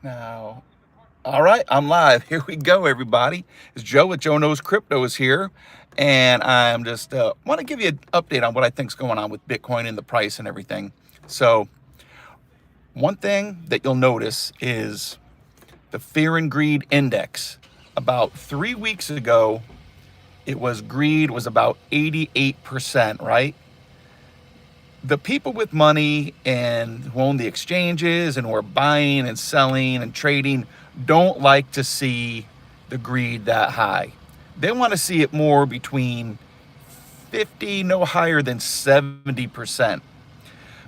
Now, all right, I'm live. Here we go, everybody. It's Joe with Joe Knows Crypto is here, and I'm just want to give you an update on what I think's going on with Bitcoin and the price and everything. So, one thing that you'll notice is the Fear and Greed Index. About 3 weeks ago, greed was about 88%, right? The people with money and who own the exchanges and who are buying and selling and trading don't like to see the greed that high. They want to see it more between 50, no higher than 70%.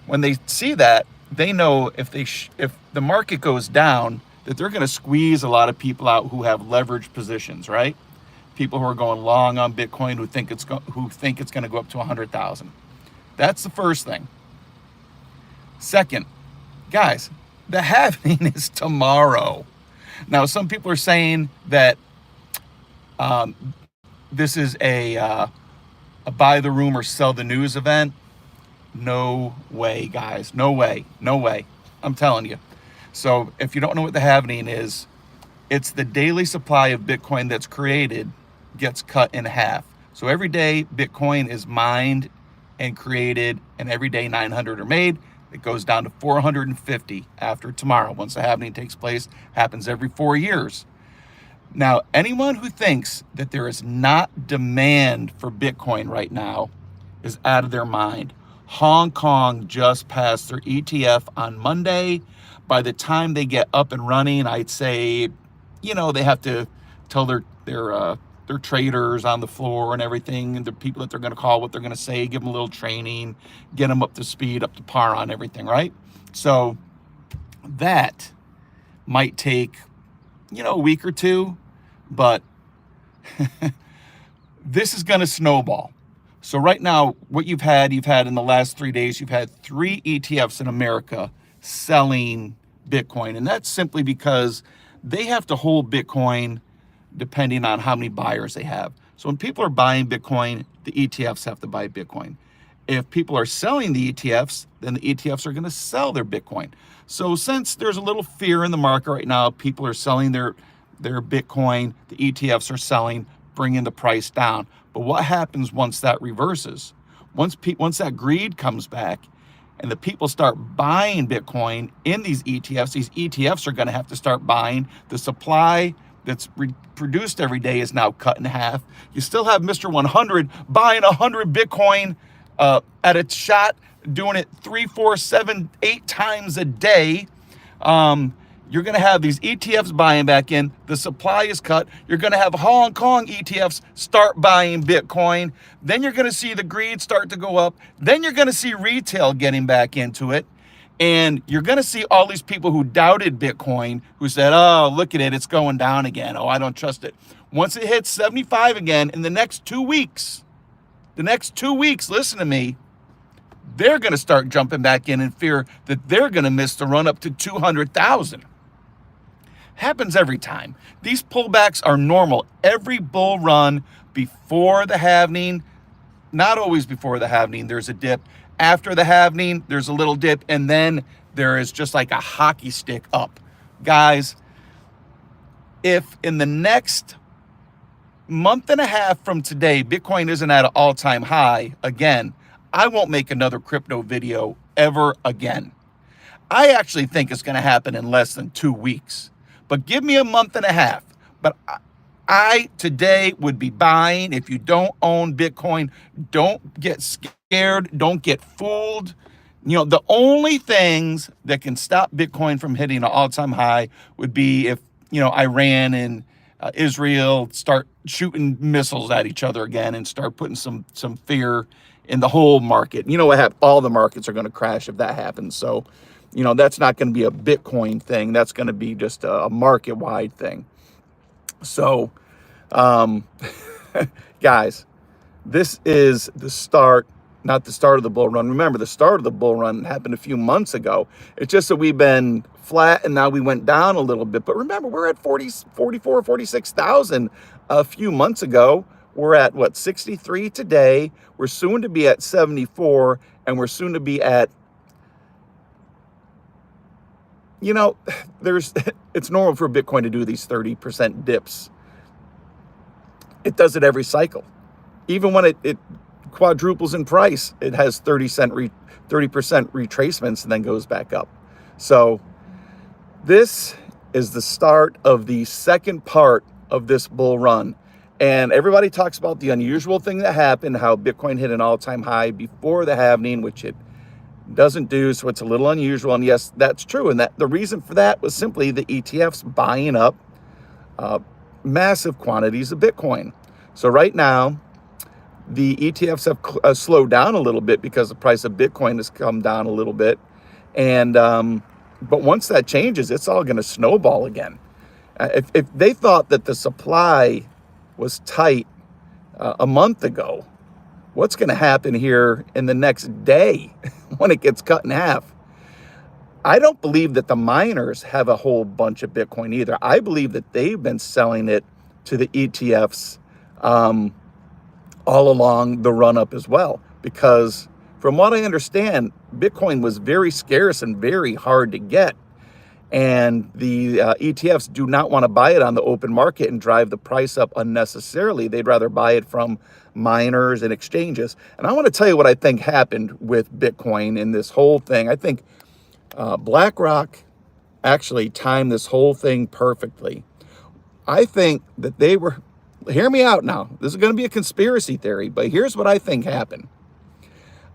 When they see that, they know if the market goes down, that they're going to squeeze a lot of people out who have leveraged positions, right? People who are going long on Bitcoin who think it's going to go up to 100,000. That's the first thing. Second, guys, the halving is tomorrow. Now, some people are saying that this is a buy the rumor, sell the news event. No way, guys. No way. No way. I'm telling you. So, if you don't know what the halving is, it's the daily supply of Bitcoin that's created gets cut in half. So every day Bitcoin is mined and created, and every day 900 are made. It goes down to 450 after tomorrow. Once the halving takes place, happens every 4 years. Now, anyone who thinks that there is not demand for Bitcoin right now is out of their mind. Hong Kong just passed their ETF on Monday. By the time they get up and running, I'd say, they have to tell their traders on the floor and everything, and the people that they're going to call, what they're going to say, give them a little training, get them up to speed, up to par on everything, right? So that might take, a week or two, but this is going to snowball. So right now, what you've had in the last 3 days, you've had 3 ETFs in America selling Bitcoin. And that's simply because they have to hold Bitcoin depending on how many buyers they have. So when people are buying Bitcoin, the ETFs have to buy Bitcoin. If people are selling the ETFs, then the ETFs are going to sell their Bitcoin. So since there's a little fear in the market right now, people are selling their Bitcoin, the ETFs are selling, bringing the price down. But what happens once that reverses? Once that greed comes back and the people start buying Bitcoin in these ETFs are going to have to start buying. The supply that's produced every day is now cut in half. You still have Mr. 100 buying 100 Bitcoin at a shot, doing it 3, 4, 7, 8 times a day. You're going to have these ETFs buying back in. The supply is cut. You're going to have Hong Kong ETFs start buying Bitcoin. Then you're going to see the greed start to go up. Then you're going to see retail getting back into it. And you're going to see all these people who doubted Bitcoin, who said, oh, look at it, it's going down again. Oh, I don't trust it. Once it hits 75 again in the next 2 weeks, listen to me, they're going to start jumping back in fear that they're going to miss the run up to 200,000. Happens every time. These pullbacks are normal. Every bull run before the halving, not always before the halving, there's a dip. After the halving, there's a little dip, and then there is just like a hockey stick up. Guys, if in the next month and a half from today, Bitcoin isn't at an all-time high again, I won't make another crypto video ever again. I actually think it's going to happen in less than 2 weeks. But give me a month and a half. But I today would be buying. If you don't own Bitcoin, don't get scared. Don't get fooled. The only things that can stop Bitcoin from hitting an all-time high would be if, Iran and Israel start shooting missiles at each other again and start putting some fear in the whole market. All the markets are going to crash if that happens. So, that's not going to be a Bitcoin thing. That's going to be just a market-wide thing. So, guys, this is the start, not the start of the bull run. Remember, the start of the bull run happened a few months ago. It's just that we've been flat and now we went down a little bit. But remember, we're at 44, 46,000 a few months ago. We're at, 63 today. We're soon to be at 74, and we're soon to be at you know, there's it's normal for Bitcoin to do these 30% dips. It does it every cycle. Even when it quadruples in price, it has 30% retracements and then goes back up. So this is the start of the second part of this bull run. And everybody talks about the unusual thing that happened, how Bitcoin hit an all-time high before the halving, which it doesn't do, so it's a little unusual. And yes, that's true. And that the reason for that was simply the ETFs buying up massive quantities of Bitcoin. So right now, the ETFs have slowed down a little bit because the price of Bitcoin has come down a little bit. And but once that changes, it's all going to snowball again. If they thought that the supply was tight a month ago, what's going to happen here in the next day when it gets cut in half? I don't believe that the miners have a whole bunch of Bitcoin either. I believe that they've been selling it to the ETFs all along the run up as well, because from what I understand, Bitcoin was very scarce and very hard to get. And the ETFs do not want to buy it on the open market and drive the price up unnecessarily. They'd rather buy it from miners and exchanges. And I want to tell you what I think happened with Bitcoin in this whole thing. I think BlackRock actually timed this whole thing perfectly. I think that they were, hear me out now, this is going to be a conspiracy theory, but here's what I think happened.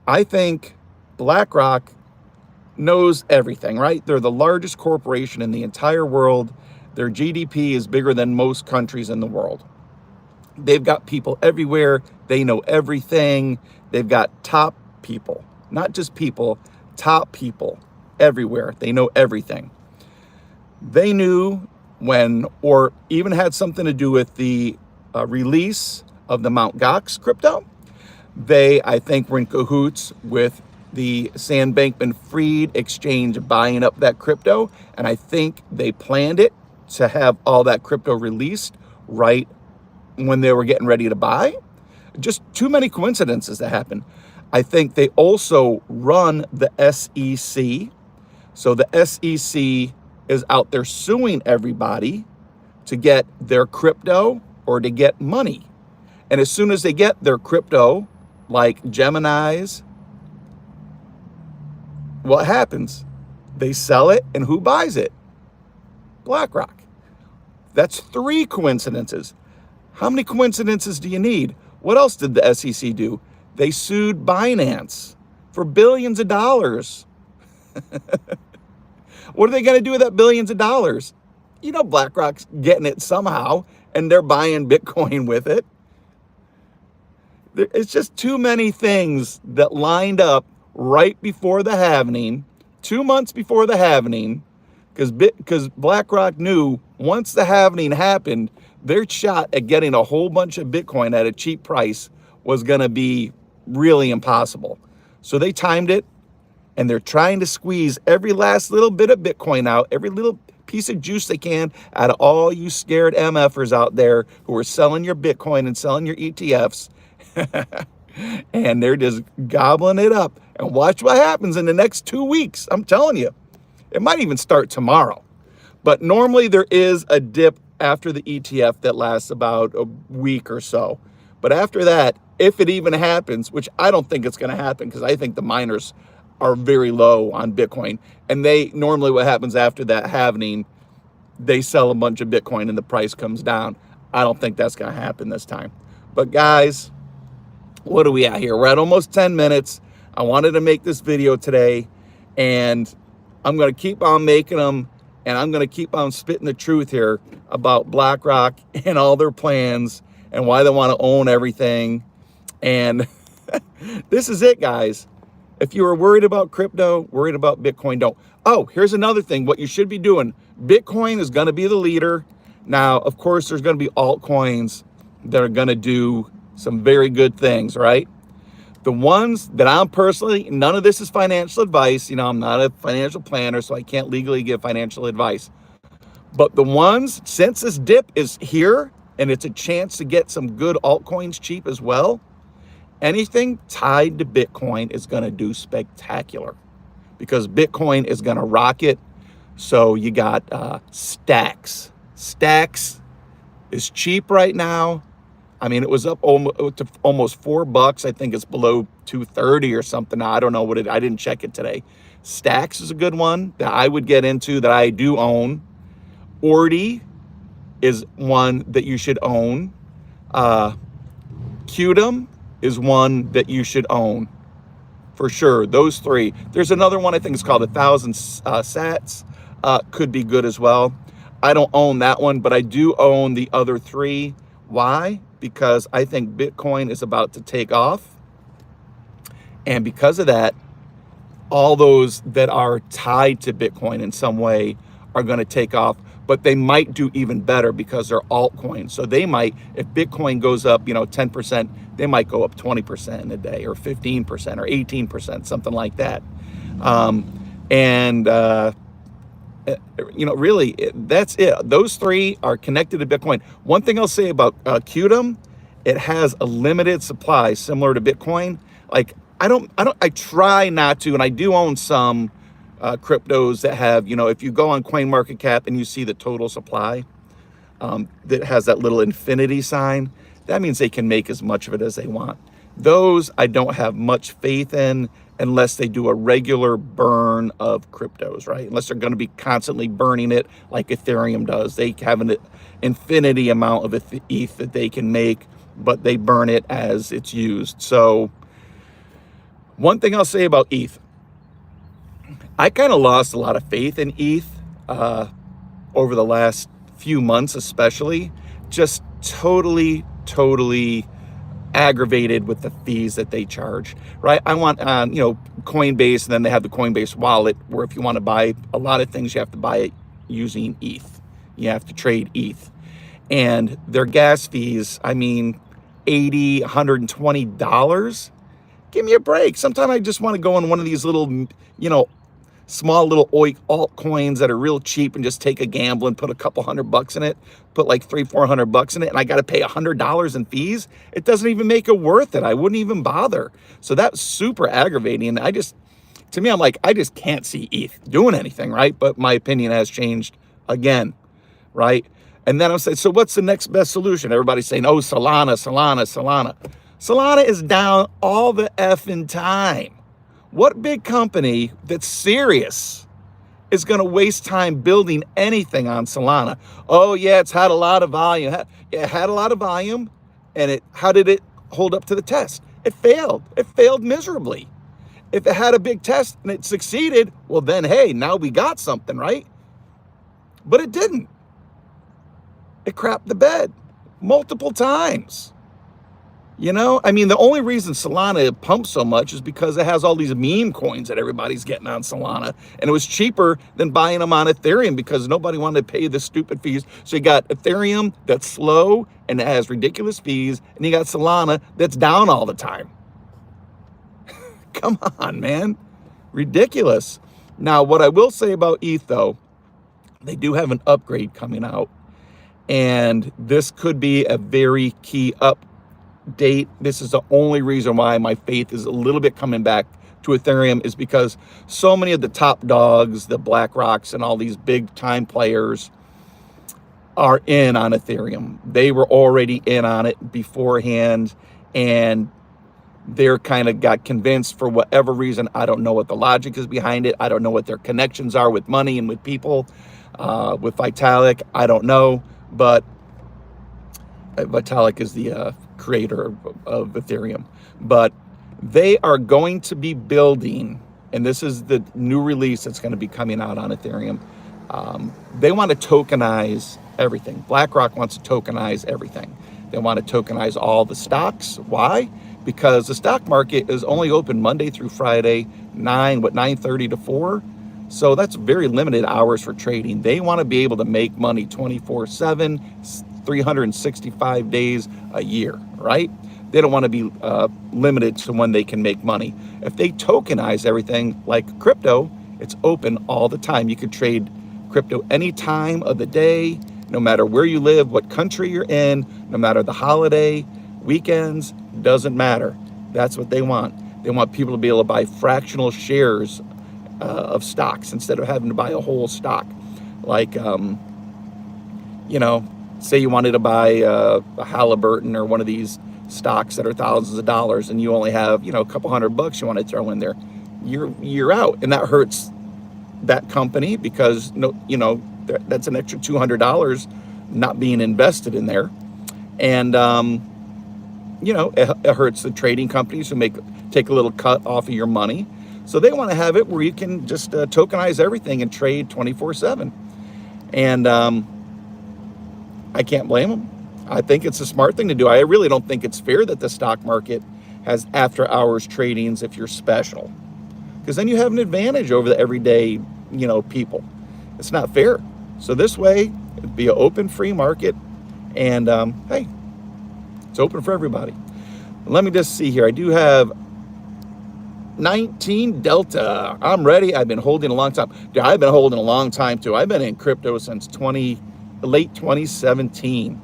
I think BlackRock knows everything, right? They're the largest corporation in the entire world. Their GDP is bigger than most countries in the world. They've got people everywhere. They know everything. They've got top people, not just people, top people everywhere. They know everything. They knew when, or even had something to do with the release of the Mt. Gox crypto. They, I think, were in cahoots with the Sam Bankman-Fried exchange buying up that crypto. And I think they planned it to have all that crypto released right when they were getting ready to buy. Just too many coincidences that happen. I think they also run the SEC. So the SEC is out there suing everybody to get their crypto or to get money. And as soon as they get their crypto, like Gemini's, what happens? They sell it, and who buys it? BlackRock. That's 3 coincidences. How many coincidences do you need? What else did the SEC do? They sued Binance for billions of dollars. What are they going to do with that billions of dollars? You know, BlackRock's getting it somehow, and they're buying Bitcoin with it. It's just too many things that lined up right before the halving, 2 months before the halving, because BlackRock knew once the halving happened, their shot at getting a whole bunch of Bitcoin at a cheap price was going to be really impossible. So they timed it, and they're trying to squeeze every last little bit of Bitcoin out, every little piece of juice they can out of all you scared MFers out there who are selling your Bitcoin and selling your ETFs. And they're just gobbling it up. And watch what happens in the next 2 weeks. I'm telling you, it might even start tomorrow. But normally there is a dip after the ETF that lasts about a week or so. But after that, if it even happens, which I don't think it's going to happen, because I think the miners are very low on Bitcoin. And they normally, what happens after that halving, they sell a bunch of Bitcoin and the price comes down. I don't think that's going to happen this time. But guys, what are we at here? We're at almost 10 minutes. I wanted to make this video today, and I'm going to keep on making them, and I'm going to keep on spitting the truth here about BlackRock and all their plans and why they want to own everything. And this is it, guys. If you are worried about crypto, worried about Bitcoin, don't. Oh, here's another thing. What you should be doing. Bitcoin is going to be the leader. Now, of course, there's going to be altcoins that are going to do some very good things, right? The ones that I'm personally, none of this is financial advice. You know, I'm not a financial planner, so I can't legally give financial advice. But the ones, since this dip is here and it's a chance to get some good altcoins cheap as well, anything tied to Bitcoin is going to do spectacular, because Bitcoin is going to rocket. So you got Stacks. Stacks is cheap right now. I mean, it was up to almost $4. I think it's below 230 or something. Now, I don't know what I didn't check it today. Stacks is a good one that I would get into, that I do own. Ordi is one that you should own. Qdom is one that you should own for sure. Those three. There's another one I think it's called 1,000 Sats. Could be good as well. I don't own that one, but I do own the other three. Why? Because I think Bitcoin is about to take off. And because of that, all those that are tied to Bitcoin in some way are going to take off, but they might do even better because they're altcoins. So they might, if Bitcoin goes up, 10%, they might go up 20% in a day, or 15% or 18%, something like that. Really, that's it. Those three are connected to Bitcoin. One thing I'll say about Qdom, it has a limited supply similar to Bitcoin. Like, I try not to, and I do own some cryptos that have, if you go on CoinMarketCap and you see the total supply that has that little infinity sign, that means they can make as much of it as they want. Those I don't have much faith in unless they do a regular burn of cryptos, right? Unless they're going to be constantly burning it like Ethereum does. They have an infinity amount of ETH that they can make, but they burn it as it's used. So one thing I'll say about ETH, I kind of lost a lot of faith in ETH over the last few months, especially. Just totally aggravated with the fees that they charge, right? I want, Coinbase, and then they have the Coinbase wallet, where if you want to buy a lot of things, you have to buy it using ETH. You have to trade ETH. And their gas fees, $80, $120. Give me a break. Sometimes I just want to go on one of these little, small little altcoins that are real cheap and just take a gamble and put a couple $100 in it, put like $300-400 in it, and I got to pay $100 in fees. It doesn't even make it worth it. I wouldn't even bother. So that's super aggravating. To me, I'm like, I just can't see ETH doing anything, right? But my opinion has changed again, right? And then I'm saying, so what's the next best solution? Everybody's saying, oh, Solana. Solana is down all the effing time. What big company that's serious is going to waste time building anything on Solana? Oh, yeah, it's had a lot of volume. It had a lot of volume, and how did it hold up to the test? It failed. It failed miserably. If it had a big test and it succeeded, well, then, hey, now we got something, right? But it didn't. It crapped the bed multiple times. The only reason Solana pumps so much is because it has all these meme coins that everybody's getting on Solana. And it was cheaper than buying them on Ethereum because nobody wanted to pay the stupid fees. So you got Ethereum that's slow and it has ridiculous fees. And you got Solana that's down all the time. Come on, man. Ridiculous. Now, what I will say about ETH, though, they do have an upgrade coming out. And this could be a very key update. This is the only reason why my faith is a little bit coming back to Ethereum, is because so many of the top dogs, the BlackRocks and all these big time players, are in on Ethereum. They were already in on it beforehand, and they're kind of got convinced for whatever reason. I don't know what the logic is behind it. I don't know what their connections are with money and with people, with Vitalik. I don't know, but Vitalik is the creator of Ethereum. But they are going to be building, and this is the new release that's going to be coming out on Ethereum. They want to tokenize everything. BlackRock wants to tokenize everything. They want to tokenize all the stocks. Why? Because the stock market is only open Monday through Friday, 9:30 to 4. So that's very limited hours for trading. They want to be able to make money 24/7, 365 days a year, right? They don't want to be limited to when they can make money. If they tokenize everything like crypto, it's open all the time. You could trade crypto any time of the day, no matter where you live, what country you're in, no matter the holiday, weekends, doesn't matter. That's what they want. They want people to be able to buy fractional shares of stocks instead of having to buy a whole stock. Like, you know, say you wanted to buy a Halliburton or one of these stocks that are thousands of dollars, and you only have, you know, a couple $100 you want to throw in there. You're out, and that hurts that company because, no, you know, that's an extra $200 not being invested in there. And you know, it hurts the trading companies who take a little cut off of your money. So they want to have it where you can just tokenize everything and trade 24/7. And I can't blame them. I think it's a smart thing to do. I really don't think it's fair that the stock market has after hours tradings if you're special, because then you have an advantage over the everyday, you know, people. It's not fair. So this way, it'd be an open, free market, and hey, it's open for everybody. Let me just see here. I do have 19 Delta. I'm ready. I've been holding a long time. Dude, I've been holding a long time too. I've been in crypto since late 2017.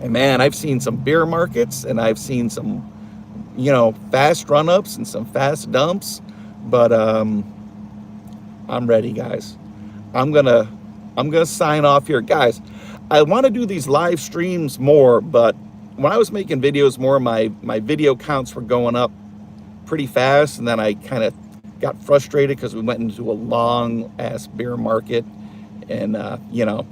And man, I've seen some bear markets, and I've seen some, you know, fast run-ups and some fast dumps. But I'm ready, guys. I'm gonna sign off here, guys. I want to do these live streams more, but when I was making videos more, my video counts were going up pretty fast, and then I kind of got frustrated because we went into a long ass bear market, and you know,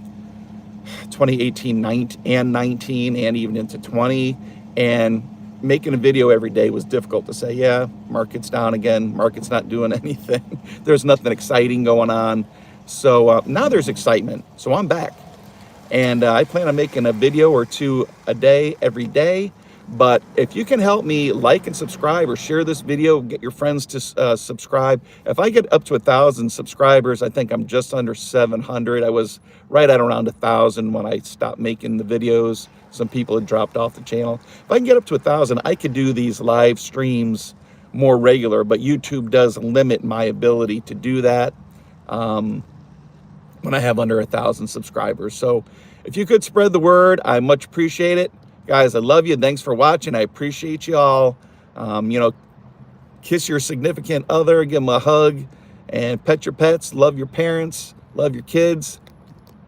2018 and 19 and even into 20, and making a video every day was difficult to say, yeah, market's down again, market's not doing anything, there's nothing exciting going on. So now there's excitement, so I'm back, and I plan on making a video or two a day every day. But if you can help me like and subscribe or share this video, get your friends to subscribe. If I get up to 1,000 subscribers, I think I'm just under 700. I was right at around 1,000 when I stopped making the videos. Some people had dropped off the channel. If I can get up to 1,000, I could do these live streams more regular, but YouTube does limit my ability to do that when I have under 1,000 subscribers. So if you could spread the word, I much appreciate it. Guys, I love you. Thanks for watching. I appreciate you all. You know, kiss your significant other, give them a hug, and pet your pets. Love your parents. Love your kids.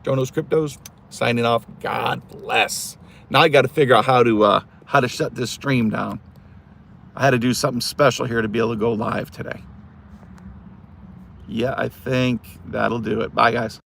Jono's Cryptos signing off. God bless. Now I got to figure out how to shut this stream down. I had to do something special here to be able to go live today. Yeah, I think that'll do it. Bye, guys.